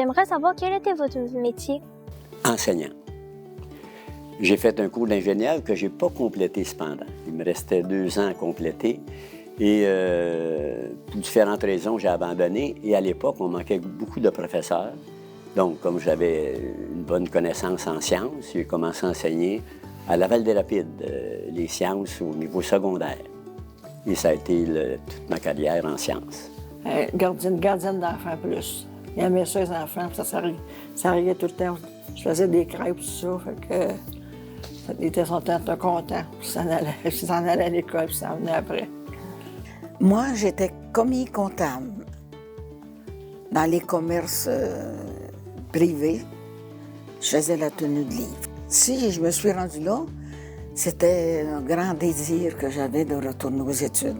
J'aimerais savoir quel était votre métier. Enseignant. J'ai fait un cours d'ingénieur que je n'ai pas complété cependant. Il me restait 2 ans à compléter. Et pour différentes raisons, j'ai abandonné. Et à l'époque, on manquait beaucoup de professeurs. Donc, comme j'avais une bonne connaissance en sciences, j'ai commencé à enseigner à Laval-des-Rapides, les sciences au niveau secondaire. Et ça a été toute ma carrière en sciences. Gardienne d'enfants plus. Il aimait ça, les enfants, puis ça riait tout le temps. Je faisais des crêpes, tout ça, fait que... Il était son temps content, puis il s'en allait à l'école, puis ça venait après. Moi, j'étais commis comptable dans les commerces privés. Je faisais la tenue de livre. Si je me suis rendue là, c'était un grand désir que j'avais de retourner aux études.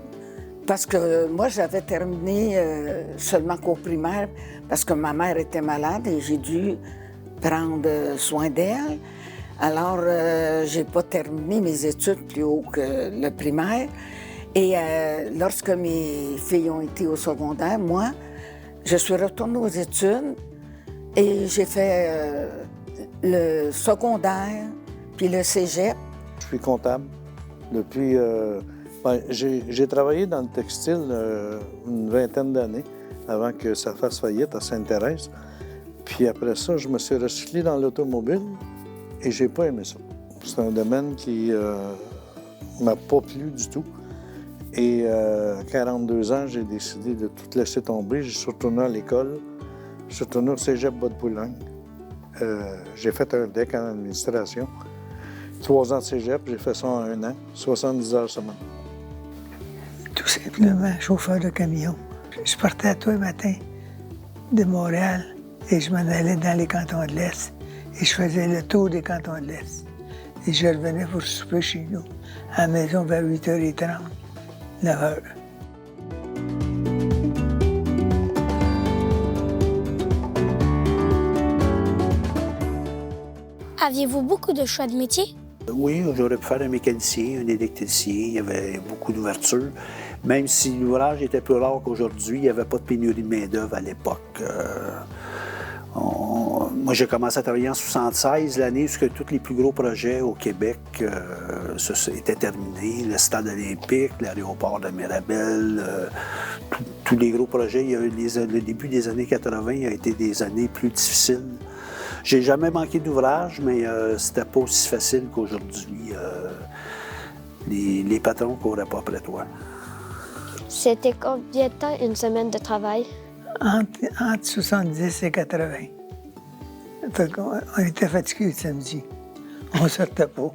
Parce que moi, j'avais terminé seulement qu'au primaire, parce que ma mère était malade et j'ai dû prendre soin d'elle. Alors, j'ai pas terminé mes études plus haut que le primaire. Et lorsque mes filles ont été au secondaire, moi, je suis retournée aux études et j'ai fait le secondaire, puis le cégep. Je suis comptable depuis... j'ai travaillé dans le textile une vingtaine d'années avant que ça fasse faillite à Sainte-Thérèse. Puis après ça, je me suis recyclé dans l'automobile et j'ai pas aimé ça. C'est un domaine qui m'a pas plu du tout. Et à 42 ans, j'ai décidé de tout laisser tomber. Je suis retourné à l'école. Je suis retourné au cégep Bas-de-Boulogne. J'ai fait un DEC en administration. 3 ans de cégep, j'ai fait ça en 1 an, 70 heures semaine. Tout simplement, chauffeur de camion. Je partais tous les matins de Montréal et je m'en allais dans les cantons de l'Est. Et je faisais le tour des cantons de l'Est. Et je revenais pour souper chez nous, à la maison vers 8h30, 9h. Aviez-vous beaucoup de choix de métier? Oui, j'aurais pu faire un mécanicien, un électricien, il y avait beaucoup d'ouverture. Même si l'ouvrage était plus rare qu'aujourd'hui, il n'y avait pas de pénurie de main-d'œuvre à l'époque. Moi, j'ai commencé à travailler en 1976, l'année où tous les plus gros projets au Québec étaient terminés. Le stade olympique, l'aéroport de Mirabel, tous les gros projets. Le début des années 80 a été des années plus difficiles. J'ai jamais manqué d'ouvrage, mais c'était pas aussi facile qu'aujourd'hui. Les patrons ne couraient pas après toi. C'était combien de temps une semaine de travail? Entre 70 et 80. On était fatigués le samedi. On ne sortait pas.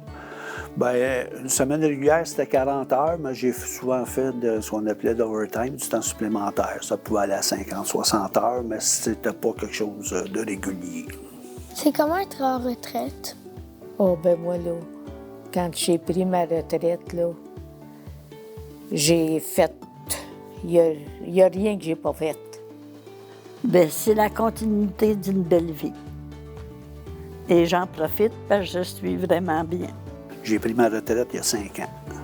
Bien, une semaine régulière, c'était 40 heures, mais j'ai souvent fait de ce qu'on appelait d'overtime, du temps supplémentaire. Ça pouvait aller à 50, 60 heures, mais c'était pas quelque chose de régulier. C'est comment être en retraite? Oh, ben moi, là, quand j'ai pris ma retraite, là, j'ai fait... Il y a rien que j'ai pas fait. Bien, c'est la continuité d'une belle vie. Et j'en profite parce que je suis vraiment bien. J'ai pris ma retraite il y a 5 ans.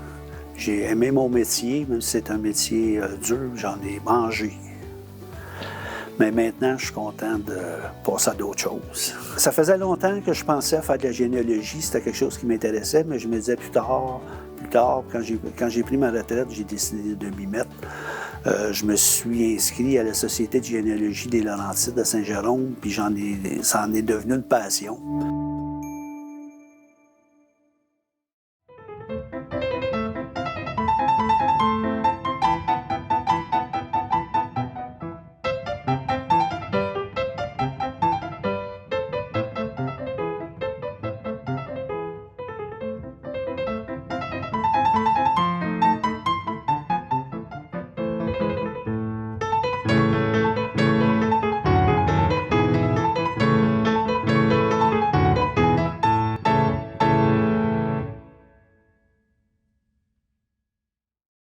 J'ai aimé mon métier, même si c'est un métier dur, j'en ai mangé. Mais maintenant, je suis content de passer à d'autres choses. Ça faisait longtemps que je pensais à faire de la généalogie, c'était quelque chose qui m'intéressait, mais je me disais plus tard, quand j'ai pris ma retraite, j'ai décidé de m'y mettre. Je me suis inscrit à la Société de généalogie des Laurentides de Saint-Jérôme, puis ça en est devenu une passion.